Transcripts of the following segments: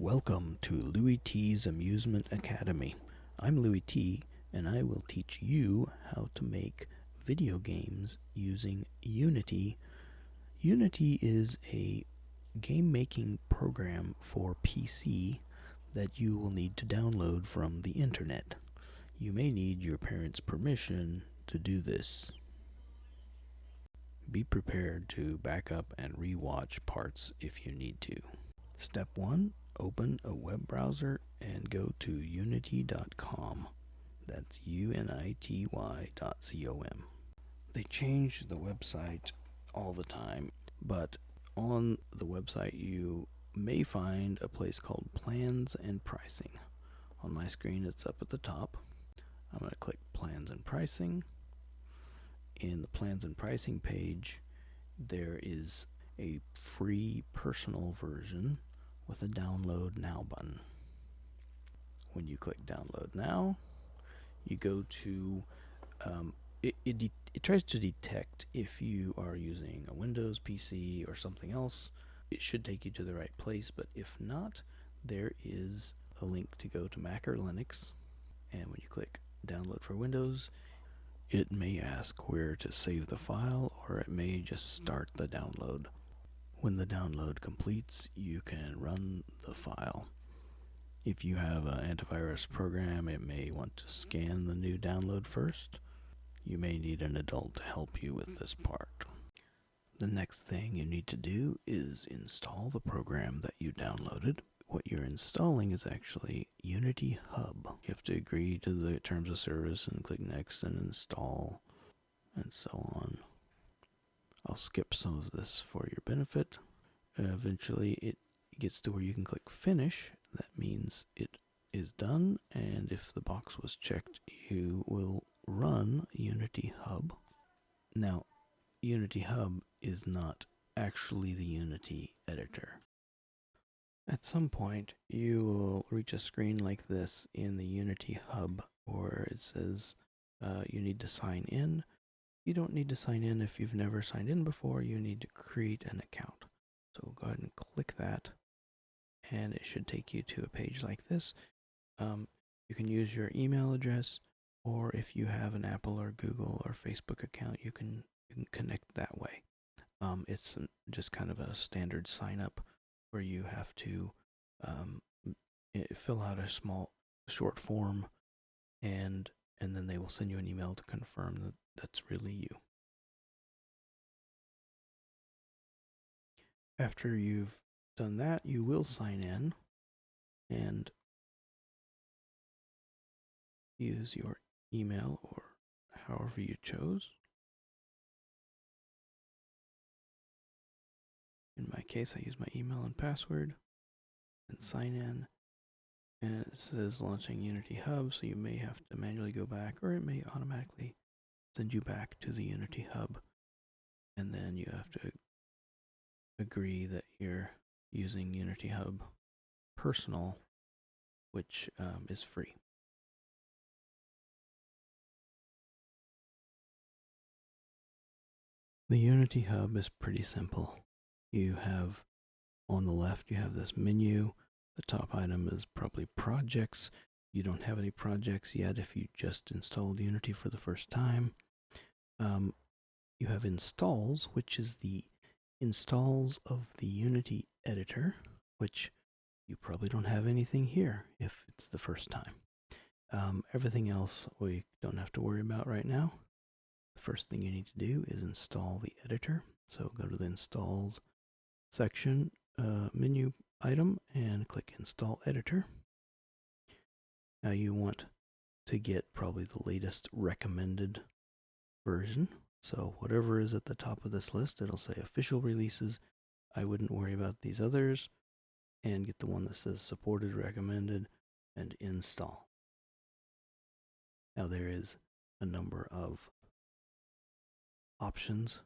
Welcome to LewyT's Amusement Academy. I'm LewyT, and I will teach you how to make video games using Unity. Unity is a game-making program for PC that you will need to download from the internet. You may need your parents' permission to do this. Be prepared to back up and re-watch parts if you need to. Step 1. Open a web browser and go to unity.com. That's unity.com. They change the website all the time, but on the website you may find a place called Plans and Pricing. On my screen it's up at the top. I'm going to click Plans and Pricing. In the Plans and Pricing page, there is a free personal version with a Download Now button. When you click Download Now, you go to, it tries to detect if you are using a Windows PC or something else. It should take you to the right place, but if not, there is a link to go to Mac or Linux, and when you click Download for Windows, it may ask where to save the file, or it may just start the download. When the download completes, you can run the file. If you have an antivirus program, it may want to scan the new download first. You may need an adult to help you with this part. The next thing you need to do is install the program that you downloaded. What you're installing is actually Unity Hub. You have to agree to the terms of service and click Next and Install and so on. I'll skip some of this for your benefit. Eventually it gets to where you can click Finish. That means it is done, and if the box was checked, you will run Unity Hub. Now, Unity Hub is not actually the Unity editor. At some point, you will reach a screen like this in the Unity Hub where it says you need to sign in. You don't need to sign in if you've never signed in before. You need to create an account. So go ahead and click that, and it should take you to a page like this. You can use your email address, or if you have an Apple or Google or Facebook account, you can connect that way. It's just kind of a standard sign up where you have to fill out a small short form, and then they will send you an email to confirm that that's really you. After you've done that, you will sign in and use your email or however you chose. In my case, I use my email and password and sign in. And it says launching Unity Hub, so you may have to manually go back, or it may automatically send you back to the Unity Hub. And then you have to agree that you're using Unity Hub Personal, which is free. The Unity Hub is pretty simple. You have, on the left, you have this menu. The top item is probably projects. You don't have any projects yet if you just installed Unity for the first time. You have installs, which is the installs of the Unity editor, which you probably don't have anything here if it's the first time. Everything else we don't have to worry about right now. The first thing you need to do is install the editor. So go to the installs section, menu item, and click Install Editor. Now you want to get probably the latest recommended version. So whatever is at the top of this list, it'll say official releases. I wouldn't worry about these others, and get the one that says supported, recommended, and install. Now there is a number of options.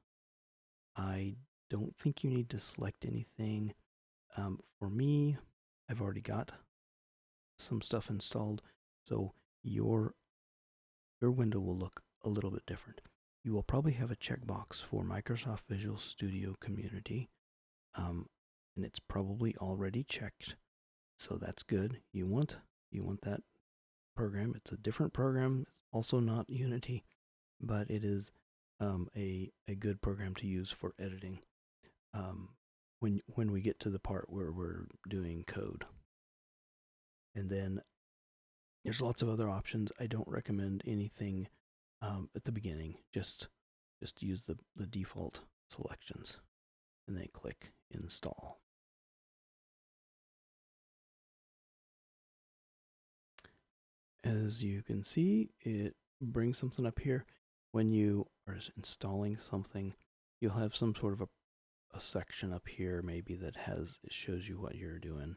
I don't think you need to select anything. For me, I've already got some stuff installed, so your window will look a little bit different. You will probably have a checkbox for Microsoft Visual Studio Community, and it's probably already checked. So that's good. You want that program. It's a different program. It's also not Unity, but it is a good program to use for editing. Um, when we get to the part where we're doing code, and then there's lots of other options. I don't recommend anything at the beginning. Just use the default selections, and then click install. As you can see, it brings something up here. When you are installing something, you'll have some sort of a section up here maybe that it shows you what you're doing.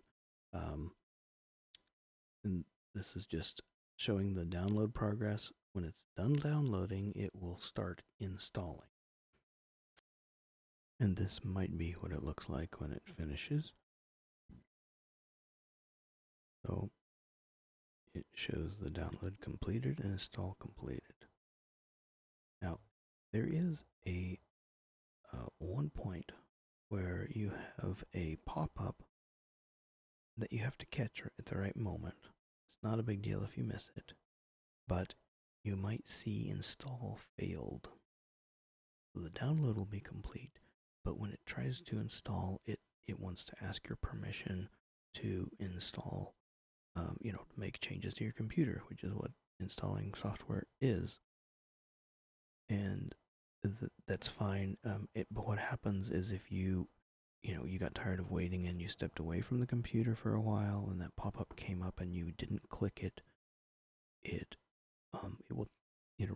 And this is just showing the download progress. When it's done downloading, it will start installing. And this might be what it looks like when it finishes. So it shows the download completed and install completed. Now, there is a one point where you have a pop-up that you have to catch at the right moment. It's not a big deal if you miss it, but you might see install failed. So the download will be complete, but when it tries to install, it wants to ask your permission to install, to make changes to your computer, which is what installing software is. And that's fine. But what happens is if you got tired of waiting and you stepped away from the computer for a while, and that pop-up came up and you didn't click it, it will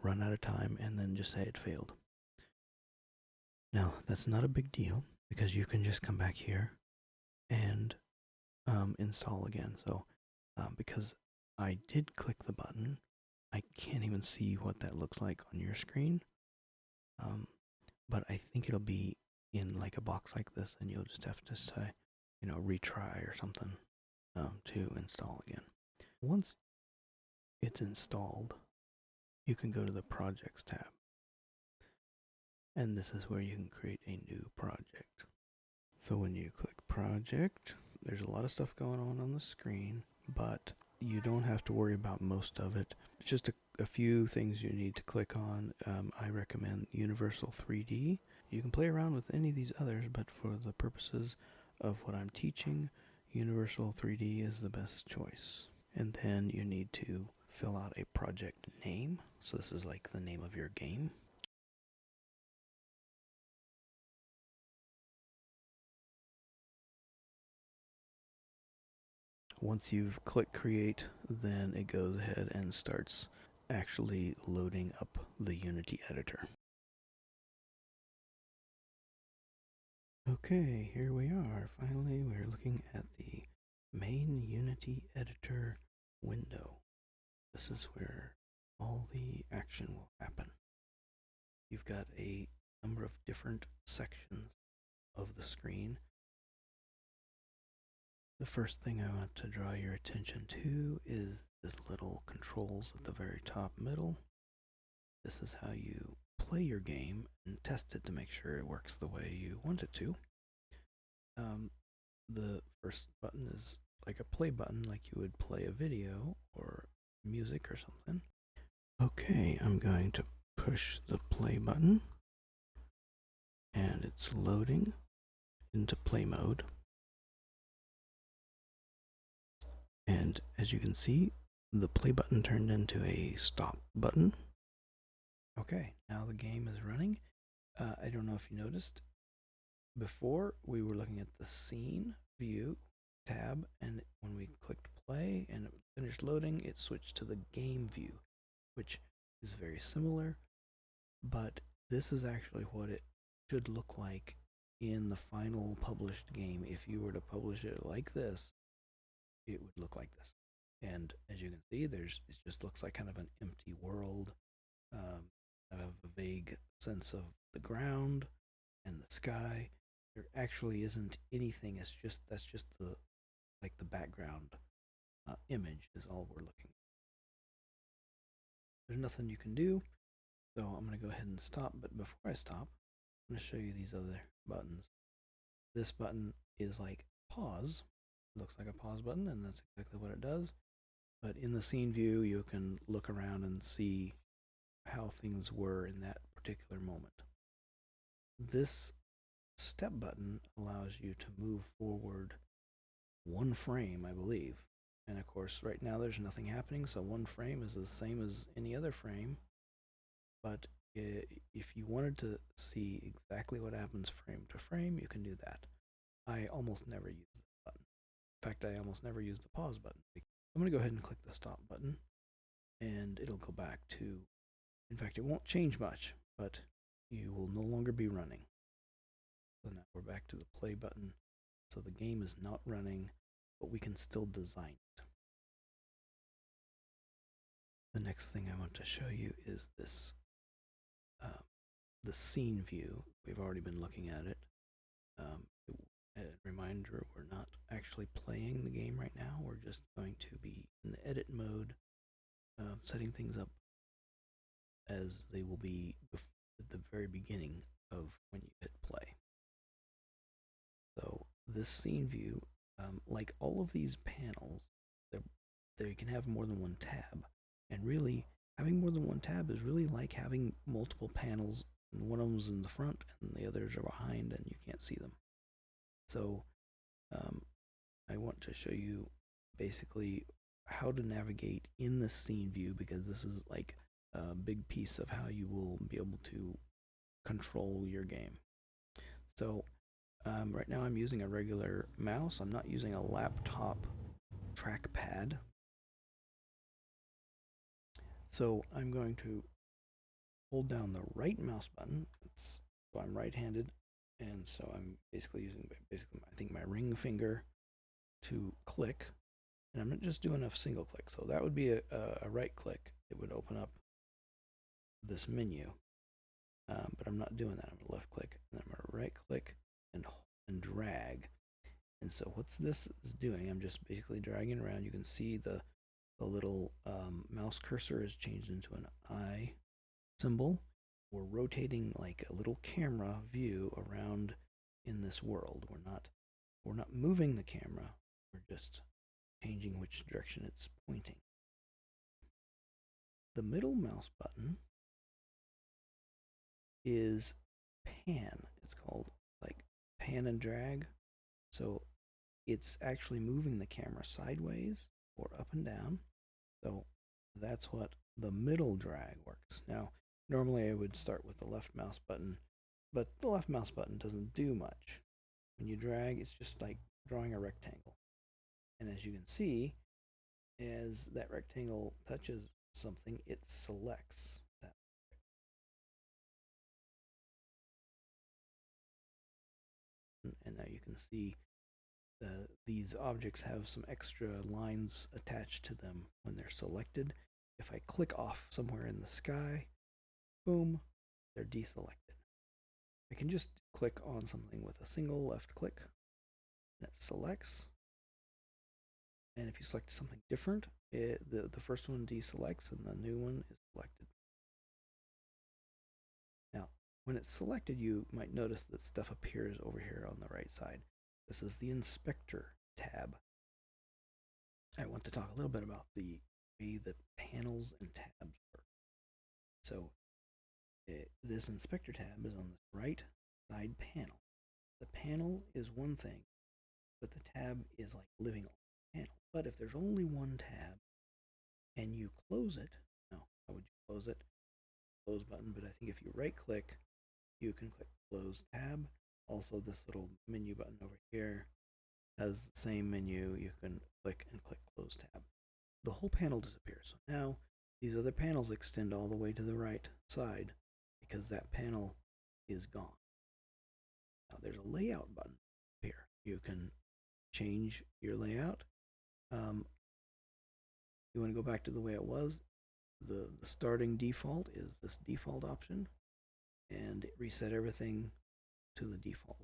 run out of time and then just say it failed. Now that's not a big deal because you can just come back here and install again. So because I did click the button, I can't even see what that looks like on your screen. But I think it'll be in like a box like this, and you'll just have to say, retry or something to install again. Once it's installed, you can go to the Projects tab. And this is where you can create a new project. So when you click Project, there's a lot of stuff going on the screen, but you don't have to worry about most of it. It's just a few things you need to click on. I recommend Universal 3D. You can play around with any of these others, but for the purposes of what I'm teaching, Universal 3D is the best choice. And then you need to fill out a project name. So this is like the name of your game. Once you've clicked create, then it goes ahead and starts actually loading up the Unity editor. Okay, here we are. Finally, we're looking at the main Unity editor window. This is where all the action will happen. You've got a number of different sections of the screen. The first thing I want to draw your attention to is this little controls at the very top middle. This is how you play your game and test it to make sure it works the way you want it to. The first button is like a play button, like you would play a video or music or something. Okay, I'm going to push the play button, and it's loading into play mode. And as you can see, the play button turned into a stop button. Okay, now the game is running. I don't know if you noticed, before we were looking at the scene view tab, and when we clicked play and it finished loading, it switched to the game view, which is very similar, but this is actually what it should look like in the final published game. If you were to publish it like this, it would look like this. And as you can see, it just looks like kind of an empty world. I have a vague sense of the ground and the sky. There actually isn't anything. That's just the background image is all we're looking at. There's nothing you can do, so I'm going to go ahead and stop. But before I stop, I'm going to show you these other buttons. This button is like pause, looks like a pause button, and that's exactly what it does. But in the scene view, you can look around and see how things were in that particular moment. This step button allows you to move forward one frame, I believe. And of course, right now there's nothing happening, so one frame is the same as any other frame. But if you wanted to see exactly what happens frame to frame, you can do that. I almost never use this button. In fact, I almost never use the pause button. I'm going to go ahead and click the stop button, and it'll go back to, in fact, it won't change much, but you will no longer be running. So now we're back to the play button. So the game is not running, but we can still design it. The next thing I want to show you is this, the scene view. We've already been looking at it. A reminder, we're not actually playing the game right now. We're just going to be in the edit mode, setting things up as they will be at the very beginning of when you hit play. So this scene view, like all of these panels, they can have more than one tab. And really, having more than one tab is really like having multiple panels, and one of them's in the front and the others are behind and you can't see them. So I want to show you basically how to navigate in the scene view, because this is like a big piece of how you will be able to control your game. So right now I'm using a regular mouse. I'm not using a laptop trackpad. So I'm going to hold down the right mouse button. So I'm right-handed, and so I'm basically using I think my ring finger to click, and I'm not just doing a single click. So that would be a right click. It would open up this menu, but I'm not doing that. I'm gonna left click, and then I'm gonna right click and drag. And so what's this is doing? I'm just basically dragging around. You can see the little mouse cursor is changed into an eye symbol. We're rotating like a little camera view around in this world. We're not moving the camera. We're just changing which direction it's pointing. The middle mouse button is pan. It's called like pan and drag. So it's actually moving the camera sideways or up and down. So that's what the middle drag works. Now, normally I would start with the left mouse button, but the left mouse button doesn't do much. When you drag, it's just like drawing a rectangle. And as you can see, as that rectangle touches something, it selects that. And now you can see these objects have some extra lines attached to them when they're selected. If I click off somewhere in the sky, boom, they're deselected. I can just click on something with a single left click, and it selects. And if you select something different, the first one deselects and the new one is selected. Now, when it's selected, you might notice that stuff appears over here on the right side. This is the Inspector tab. I want to talk a little bit about the way that panels and tabs work. So this Inspector tab is on the right side panel. The panel is one thing, but the tab is like living on the panel. But if there's only one tab and you close it, now how would you close it? Close button, but I think if you right click, you can click close tab. Also, this little menu button over here has the same menu. You can click and click close tab. The whole panel disappears. So now these other panels extend all the way to the right side because that panel is gone. Now there's a layout button here. You can change your layout. You want to go back to the way it was. The starting default is this default option, and reset everything to the default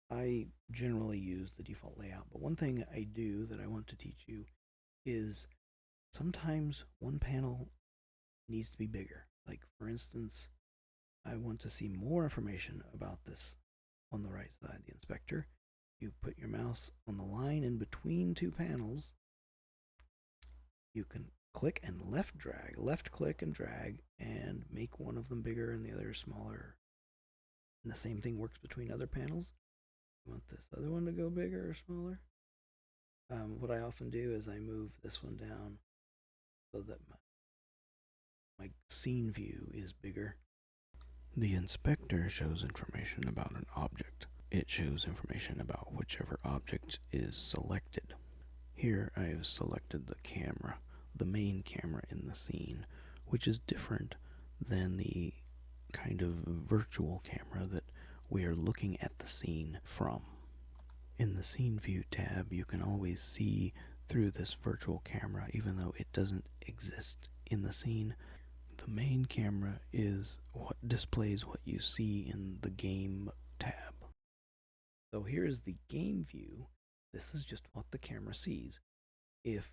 layout. I generally use the default layout, but one thing I do that I want to teach you is sometimes one panel needs to be bigger. Like for instance, I want to see more information about this on the right side, the inspector. you put your mouse on the line in between two panels. You can click and left click and drag, and make one of them bigger and the other smaller. And the same thing works between other panels. You want this other one to go bigger or smaller? What I often do is I move this one down so that my scene view is bigger. The inspector shows information about an object. It shows information about whichever object is selected. Here I have selected the camera, the main camera in the scene, which is different than the kind of virtual camera that we are looking at the scene from. In the Scene View tab, you can always see through this virtual camera, even though it doesn't exist in the scene. The main camera is what displays what you see in the Game tab. So here is the game view. This is just what the camera sees. If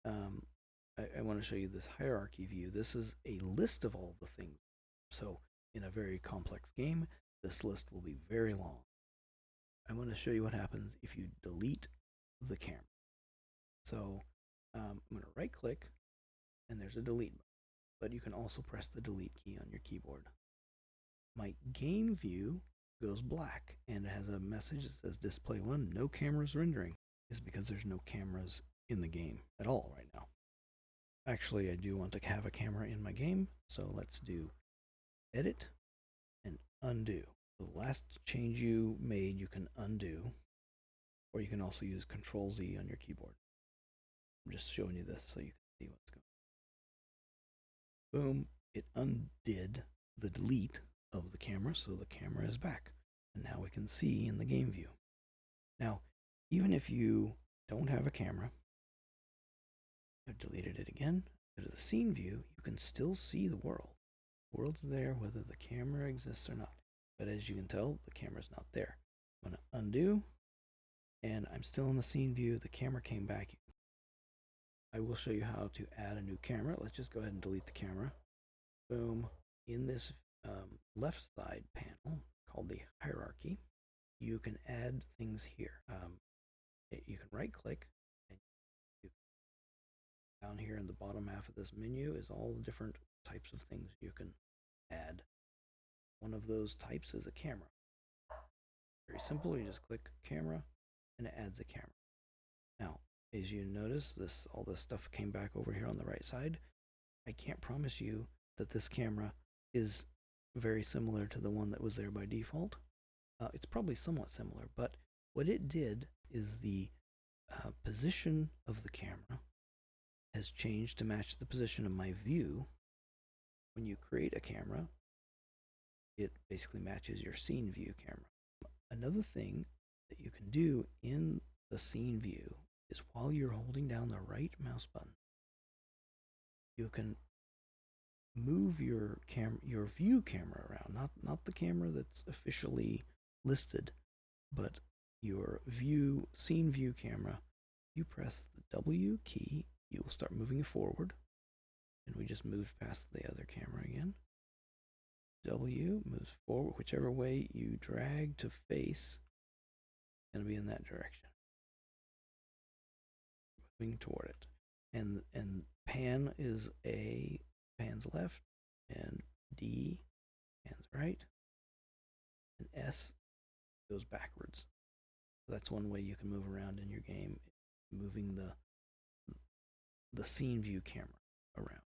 I want to show you this hierarchy view, this is a list of all the things. So in a very complex game, this list will be very long. I want to show you what happens if you delete the camera. So I'm going to right click, and there's a delete button, but you can also press the delete key on your keyboard. My game view goes black, and it has a message that says display 1, no cameras rendering. Is because there's no cameras in the game at all right now. Actually, I do want to have a camera in my game, so let's do edit and undo. The last change you made, you can undo, or you can also use Control-Z on your keyboard. I'm just showing you this so you can see what's going on. Boom, it undid the delete of the camera, so the camera is back. And now we can see in the game view. Now, even if you don't have a camera, I've deleted it again, go to the scene view, you can still see the world. The world's there whether the camera exists or not. But as you can tell, the camera's not there. I'm going to undo, and I'm still in the scene view. The camera came back. I will show you how to add a new camera. Let's just go ahead and delete the camera. Boom. In this left side panel called the hierarchy, you can add things here. You can right click, and down here in the bottom half of this menu is all the different types of things you can add. One of those types is a camera. Very simple, you just click camera and it adds a camera. Now, as you notice, all this stuff came back over here on the right side. I can't promise you that this camera is very similar to the one that was there by default. It's probably somewhat similar, but what it did is the position of the camera has changed to match the position of my view. When you create a camera, it basically matches your scene view camera. Another thing that you can do in the scene view is while you're holding down the right mouse button, you can move your view camera around, not the camera that's officially listed, but your scene view camera. You press the W key, you will start moving forward, and we just moved past the other camera again. W moves forward, whichever way you drag to face, it's going to be in that direction. Moving toward it. And pan is A, pan's left, and D, pan's right, and S goes backwards. So that's one way you can move around in your game, moving the scene view camera around.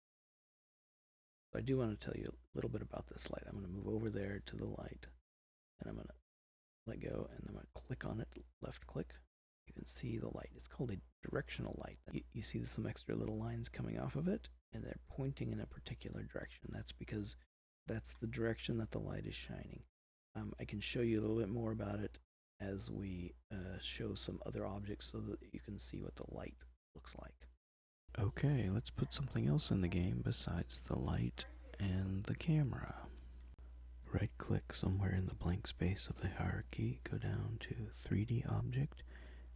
So I do want to tell you a little bit about this light. I'm going to move over there to the light, and I'm going to let go, and I'm going to click on it, left click. You can see the light. It's called a directional light. You see some extra little lines coming off of it, and they're pointing in a particular direction. That's because that's the direction that the light is shining. I can show you a little bit more about it as we show some other objects so that you can see what the light looks like. Okay, let's put something else in the game besides the light and the camera. Right click somewhere in the blank space of the hierarchy, go down to 3D object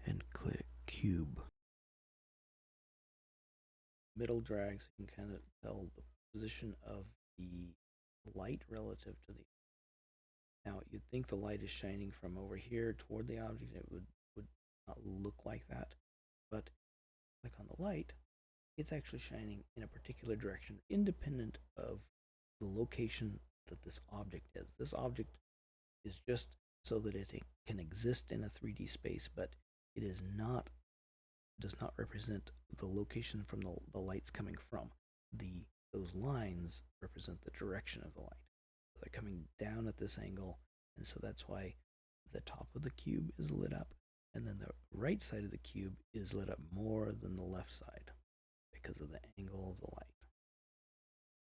and click cube. Middle drag so you can kind of tell the position of the light relative to the. Now you'd think the light is shining from over here toward the object. It would not look like that. But click on the light, it's actually shining in a particular direction, independent of the location that this object is. This object is just so that it can exist in a 3D space, but it is not does not represent the location from the light's coming from. Those lines represent the direction of the light. So they're coming down at this angle, and so that's why the top of the cube is lit up, and then the right side of the cube is lit up more than the left side because of the angle of the light.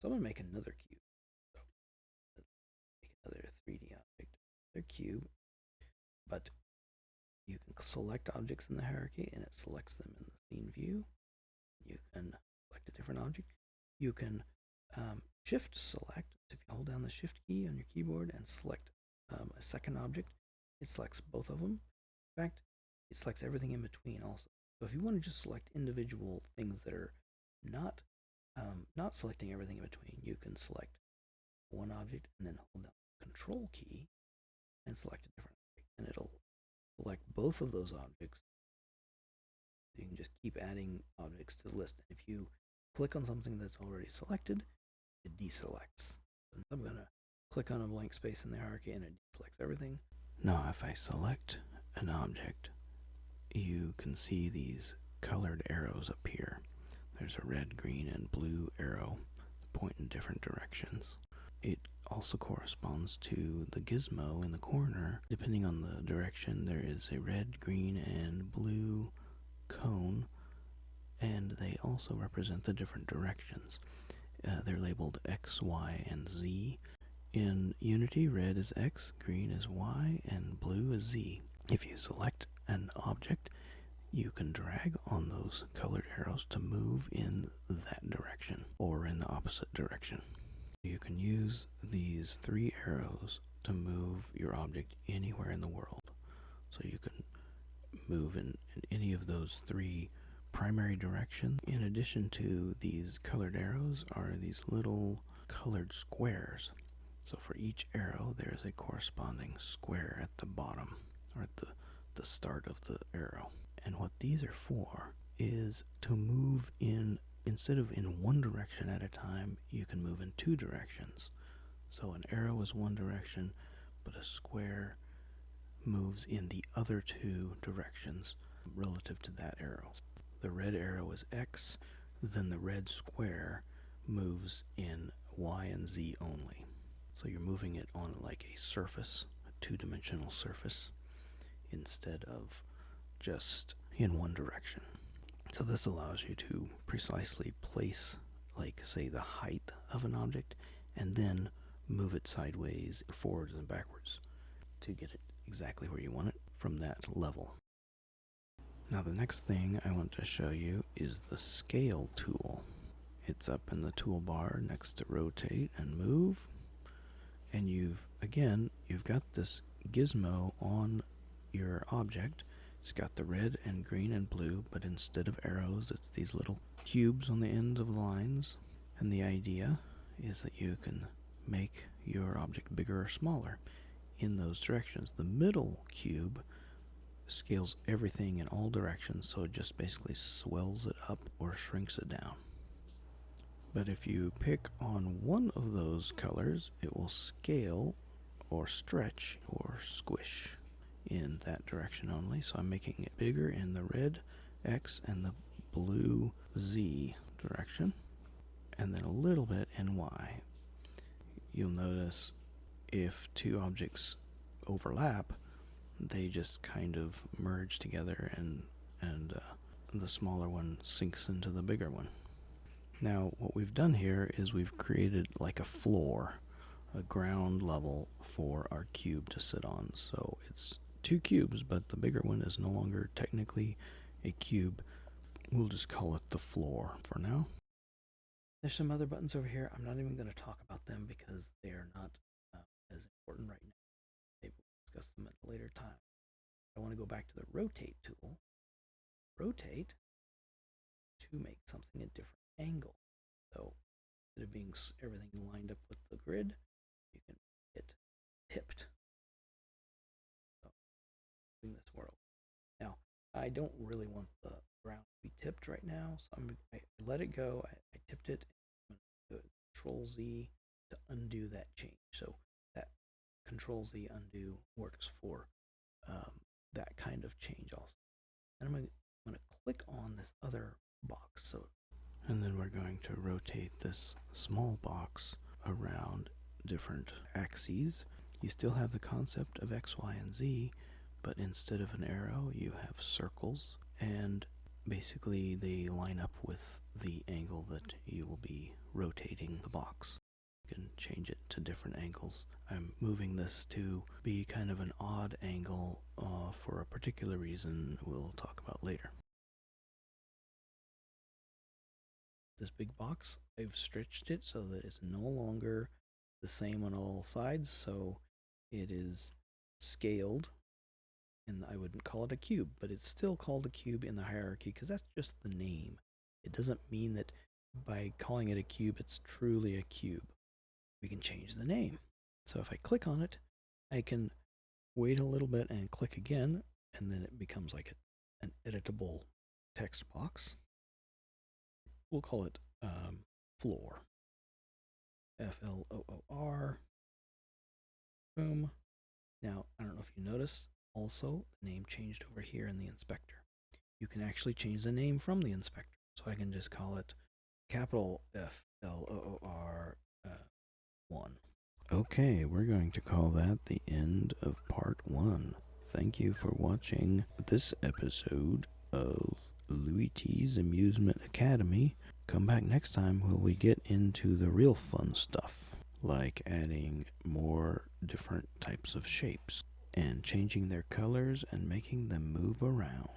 So I'm going to make another cube. So make another 3D object, another cube, but you can select objects in the hierarchy and it selects them in the scene view. You can select a different object. You can shift select. So if you hold down the shift key on your keyboard and select a second object, it selects both of them. In fact, it selects everything in between also. So if you want to just select individual things that are not selecting everything in between, you can select one object and then hold down the control key and select a different object, and it'll select both of those objects. You can just keep adding objects to the list. And if you click on something that's already selected, it deselects. So I'm going to click on a blank space in the hierarchy and it deselects everything. Now if I select an object, you can see these colored arrows appear. There's a red, green, and blue arrow that point in different directions. It also corresponds to the gizmo in the corner. Depending on the direction, there is a red, green, and blue cone, and they also represent the different directions. They're labeled X, Y, and Z. In Unity, red is X, green is Y, and blue is Z. If you select an object, you can drag on those colored arrows to move in that direction or in the opposite direction. You can use these 3 arrows to move your object anywhere in the world. So you can move in any of those 3 primary directions. In addition to these colored arrows are these little colored squares. So for each arrow, there's a corresponding square at the bottom, or at the start of the arrow. And what these are for is to move in, instead of in one direction at a time, you can move in 2 directions. So an arrow is one direction, but a square moves in the other 2 directions relative to that arrow. The red arrow is X, then the red square moves in Y and Z only. So you're moving it on like a surface, a 2-dimensional surface, instead of just in one direction. So this allows you to precisely place, like, say, the height of an object, and then move it sideways, forwards, and backwards to get it exactly where you want it from that level. Now the next thing I want to show you is the scale tool. It's up in the toolbar next to rotate and move, and you've got this gizmo on your object. It's got the red and green and blue, but instead of arrows, it's these little cubes on the end of the lines. And the idea is that you can make your object bigger or smaller in those directions. The middle cube scales everything in all directions, so it just basically swells it up or shrinks it down. But if you pick on one of those colors, it will scale or stretch or squish in that direction only. So I'm making it bigger in the red X and the blue Z direction, and then a little bit in Y. You'll notice if 2 objects overlap, they just kind of merge together, and the smaller one sinks into the bigger one. Now what we've done here is we've created like a floor, a ground level for our cube to sit on. So it's 2 cubes, but the bigger one is no longer technically a cube. We'll just call it the floor for now. There's some other buttons over here. I'm not even going to talk about them because they are not as important right now. Maybe we'll discuss them at a later time. I want to go back to the rotate tool. Rotate to make something a different angle. So instead of being everything lined up with the grid, you can hit tipped. So in this world. Now, I don't really want the ground to be tipped right now, so I let it go. I tipped it. I'm going to do Control Z to undo that change. So that Control Z undo works for um, that kind of change also. And I'm going to click on this other box. And then we're going to rotate this small box around different axes. You still have the concept of X, Y, and Z, but instead of an arrow, you have circles, and basically they line up with the angle that you will be rotating the box. You can change it to different angles. I'm moving this to be kind of an odd angle for a particular reason we'll talk about later. This big box, I've stretched it so that it's no longer the same on all sides, so it is scaled, and I wouldn't call it a cube, but it's still called a cube in the hierarchy because that's just the name. It doesn't mean that by calling it a cube, it's truly a cube. We can change the name. So if I click on it, I can wait a little bit and click again, and then it becomes like an editable text box. We'll call it floor. Floor. Boom. Now, I don't know if you notice, also, the name changed over here in the inspector. You can actually change the name from the inspector. So I can just call it capital FLOOR 1. Okay, we're going to call that the end of part 1. Thank you for watching this episode of LewyT's Amusement Academy. Come back next time where we get into the real fun stuff, like adding more different types of shapes and changing their colors and making them move around.